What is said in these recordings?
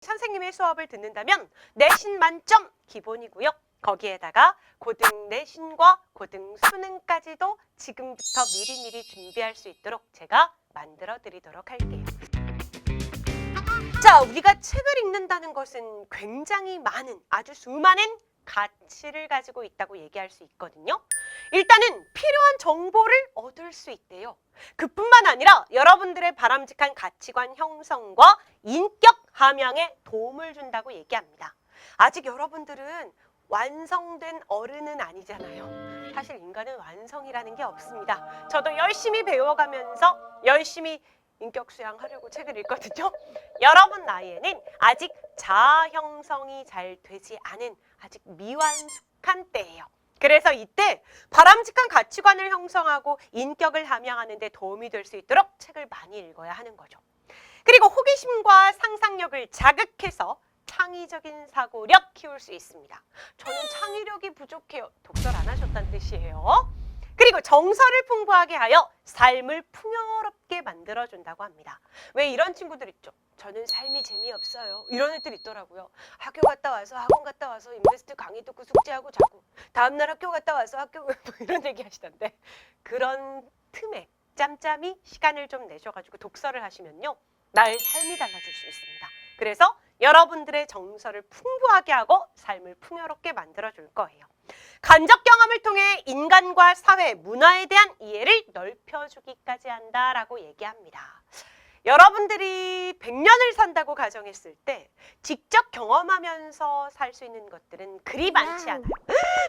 선생님의 수업을 듣는다면 내신 만점 기본이고요. 거기에다가 고등 내신과 고등 수능까지도 지금부터 미리미리 준비할 수 있도록 제가 만들어 드리도록 할게요. 자, 우리가 책을 읽는다는 것은 굉장히 많은, 아주 수많은 가치를 가지고 있다고 얘기할 수 있거든요. 일단은 필요한 정보를 얻을 수 있대요. 그뿐만 아니라 여러분들의 바람직한 가치관 형성과 인격 함양에 도움을 준다고 얘기합니다. 아직 여러분들은 완성된 어른은 아니잖아요. 사실 인간은 완성이라는 게 없습니다. 저도 열심히 배워가면서 열심히 인격 수양하려고 책을 읽거든요. 여러분 나이에는 아직 자아 형성이 잘 되지 않은 아직 미완숙한 때예요. 그래서 이때 바람직한 가치관을 형성하고 인격을 함양하는 데 도움이 될 수 있도록 책을 많이 읽어야 하는 거죠. 그리고 호기심과 상상력을 자극해서 창의적인 사고력 키울 수 있습니다. 저는 창의력이 부족해요. 독서를 안 하셨다는 뜻이에요. 그리고 정서를 풍부하게 하여 삶을 풍요롭게 만들어준다고 합니다. 왜 이런 친구들 있죠? 저는 삶이 재미없어요. 이런 애들 있더라고요. 학교 갔다 와서 학원 갔다 와서 인베스트 강의 듣고 숙제하고 자고 다음날 학교 갔다 와서 학교 뭐 이런 얘기 하시던데 그런 틈에 짬짬이 시간을 좀 내셔가지고 독서를 하시면요. 나의 삶이 달라질 수 있습니다. 그래서 여러분들의 정서를 풍부하게 하고 삶을 풍요롭게 만들어줄 거예요. 간접 경험을 통해 인간과 사회, 문화에 대한 이해를 넓혀주기까지 한다라고 얘기합니다. 여러분들이 100년을 산다고 가정했을 때 직접 경험하면서 살 수 있는 것들은 그리 많지 않아요.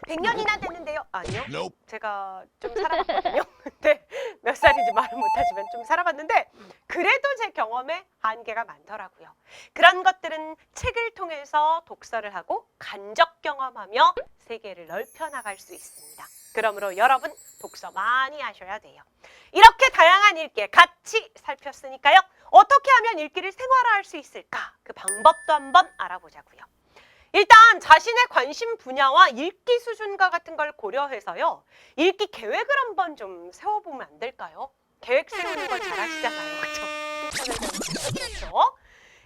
100년이나 됐는데요? 아니요. 제가 좀 살아봤거든요. 근데 몇 살인지 말은 못하지만 좀 살아봤는데 그래도 제 경험에 한계가 많더라고요. 그런 것들은 책을 통해서 독서를 하고 간접 경험하며 세계를 넓혀나갈 수 있습니다. 그러므로 여러분 독서 많이 하셔야 돼요. 이렇게 다양한 읽기에 같이 살폈으니까요. 어떻게 하면 읽기를 생활화할 수 있을까? 그 방법도 한번 알아보자고요. 일단 자신의 관심 분야와 읽기 수준과 같은 걸 고려해서요. 읽기 계획을 한번 좀 세워보면 안 될까요? 계획 세우는 걸 잘하시잖아요. 그렇죠?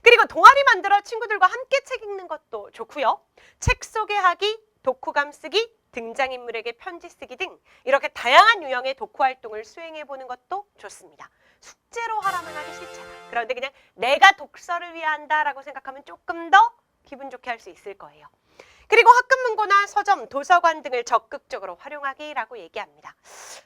그리고 동아리 만들어 친구들과 함께 책 읽는 것도 좋고요. 책 소개하기, 독후감 쓰기, 등장인물에게 편지 쓰기 등 이렇게 다양한 유형의 독후 활동을 수행해보는 것도 좋습니다. 숙제로 하라면 하기 싫잖아. 그런데 그냥 내가 독서를 위해 한다라고 생각하면 조금 더 기분 좋게 할 수 있을 거예요. 그리고 학급문고나 서점, 도서관 등을 적극적으로 활용하기라고 얘기합니다.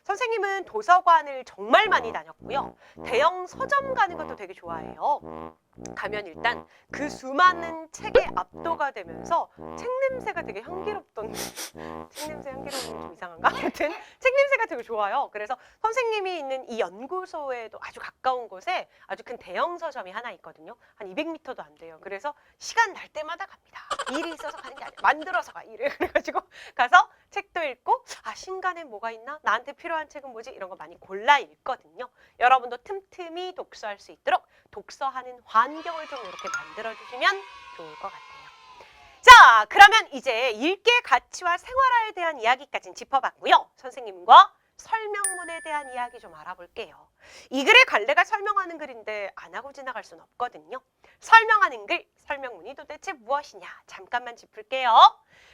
선생님은 도서관을 정말 많이 다녔고요. 대형 서점 가는 것도 되게 좋아해요. 가면 일단 그 수많은 책에 압도가 되면서 책 냄새가 되게 향기롭던 책 냄새 향기로운 게 좀 이상한가? 아무튼 책 냄새가 되게 좋아요. 그래서 선생님이 있는 이 연구소에도 아주 가까운 곳에 아주 큰 대형 서점이 하나 있거든요. 한 200m도 안 돼요. 그래서 시간 날 때마다 갑니다. 일이 있어서 가는 게 아니라 만들어서 가. 일을 그래가지고 가서 책도 읽고 아 신간에 뭐가 있나? 나한테 필요한 책은 뭐지? 이런 거 많이 골라 읽거든요. 여러분도 틈틈이 독서할 수 있도록 독서하는 환경을 좀 이렇게 만들어주시면 좋을 것 같아요. 자, 그러면 이제 읽기의 가치와 생활화에 대한 이야기까지는 짚어봤고요. 선생님과 설명문에 대한 이야기 좀 알아볼게요. 이 글의 갈래가 설명하는 글인데 안 하고 지나갈 수는 없거든요. 설명하는 글, 설명문이 도대체 무엇이냐? 잠깐만 짚을게요.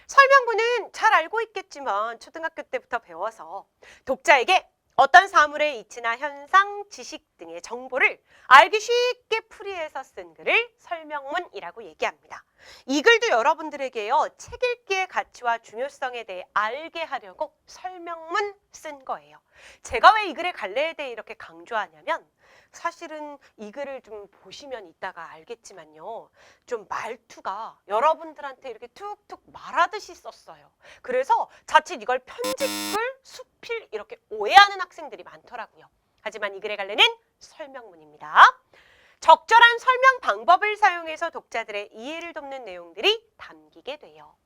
설명문은 잘 알고 있겠지만 초등학교 때부터 배워서 독자에게 어떤 사물의 이치나 현상, 지식 등의 정보를 알기 쉽게 풀이해서 쓴 글을 설명문이라고 얘기합니다. 이 글도 여러분들에게요. 책 읽기의 가치와 중요성에 대해 알게 하려고 설명문 쓴 거예요. 제가 왜 이 글의 갈래에 대해 이렇게 강조하냐면 사실은 이 글을 좀 보시면 이따가 알겠지만요. 좀 말투가 여러분들한테 이렇게 툭툭 말하듯이 썼어요. 그래서 자칫 이걸 편집글, 수필 이렇게 오해하는 학생들이 많더라고요. 하지만 이 글의 갈래는 설명문입니다. 적절한 설명 방법을 사용해서 독자들의 이해를 돕는 내용들이 담기게 돼요.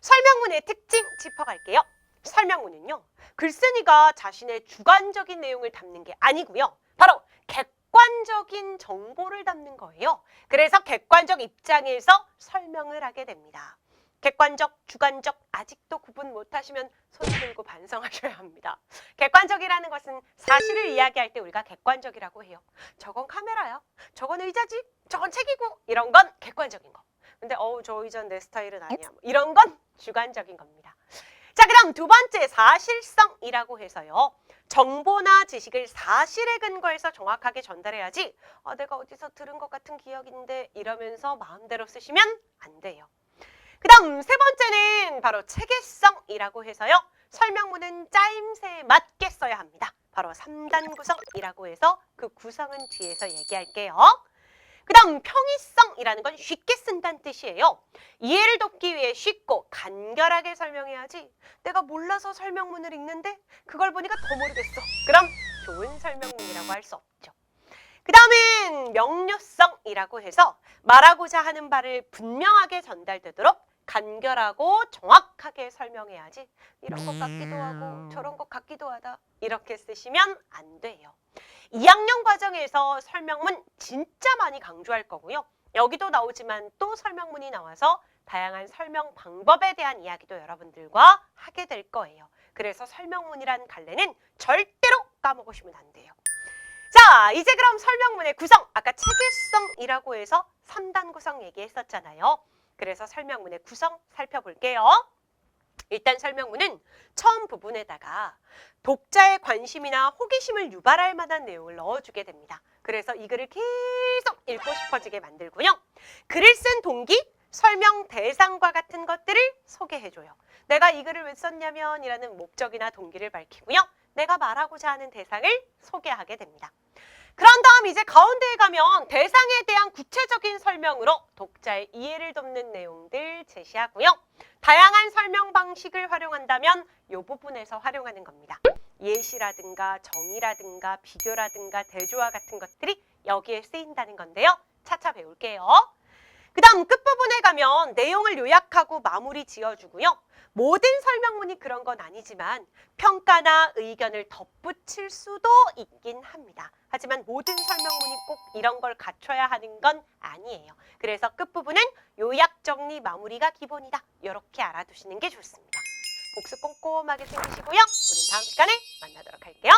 설명문의 특징 짚어갈게요. 설명문은요. 글쓴이가 자신의 주관적인 내용을 담는 게 아니고요. 바로 객관적인 정보를 담는 거예요. 그래서 객관적 입장에서 설명을 하게 됩니다. 객관적, 주관적 아직도 구분 못하시면 손 들고 반성하셔야 합니다. 객관적이라는 것은 사실을 이야기할 때 우리가 객관적이라고 해요. 저건 카메라야, 저건 의자지, 저건 책이고 이런 건 객관적인 거. 근데 저 의자는 내 스타일은 아니야. 뭐 이런 건 주관적인 겁니다. 자, 그럼 두 번째 사실성이라고 해서요. 정보나 지식을 사실에 근거해서 정확하게 전달해야지 내가 어디서 들은 것 같은 기억인데 이러면서 마음대로 쓰시면 안 돼요. 그 다음 세 번째는 바로 체계성이라고 해서요. 설명문은 짜임새에 맞게 써야 합니다. 바로 3단 구성이라고 해서 그 구성은 뒤에서 얘기할게요. 그 다음 평이성이라는 건 쉽게 쓴다는 뜻이에요. 이해를 돕기 위해 쉽고 간결하게 설명해야지 내가 몰라서 설명문을 읽는데 그걸 보니까 더 모르겠어. 그럼 좋은 설명문이라고 할 수 없죠. 그 다음은 명료성이라고 해서 말하고자 하는 바를 분명하게 전달되도록 간결하고 정확하게 설명해야지 이런 것 같기도 하고 저런 것 같기도 하다 이렇게 쓰시면 안 돼요. 2학년 과정에서 설명문 진짜 많이 강조할 거고요. 여기도 나오지만 또 설명문이 나와서 다양한 설명 방법에 대한 이야기도 여러분들과 하게 될 거예요. 그래서 설명문이란 갈래는 절대로 까먹으시면 안 돼요. 자, 이제 그럼 설명문의 구성, 아까 체계성이라고 해서 3단 구성 얘기했었잖아요. 그래서 설명문의 구성 살펴볼게요. 일단 설명문은 처음 부분에다가 독자의 관심이나 호기심을 유발할 만한 내용을 넣어주게 됩니다. 그래서 이 글을 계속 읽고 싶어지게 만들고요. 글을 쓴 동기, 설명 대상과 같은 것들을 소개해줘요. 내가 이 글을 왜 썼냐면 이라는 목적이나 동기를 밝히고요. 내가 말하고자 하는 대상을 소개하게 됩니다. 그런 다음 이제 가운데에 가면 대상에 대한 구체적인 설명으로 독자의 이해를 돕는 내용들 제시하고요. 다양한 설명 방식을 활용한다면 이 부분에서 활용하는 겁니다. 예시라든가 정의라든가 비교라든가 대조와 같은 것들이 여기에 쓰인다는 건데요. 차차 배울게요. 그 다음 끝부분에 가면 내용을 요약하고 마무리 지어주고요. 모든 설명문이 그런 건 아니지만 평가나 의견을 덧붙일 수도 있긴 합니다. 하지만 모든 설명문이 꼭 이런 걸 갖춰야 하는 건 아니에요. 그래서 끝부분은 요약, 정리, 마무리가 기본이다. 이렇게 알아두시는 게 좋습니다. 복습 꼼꼼하게 챙기시고요. 우린 다음 시간에 만나도록 할게요.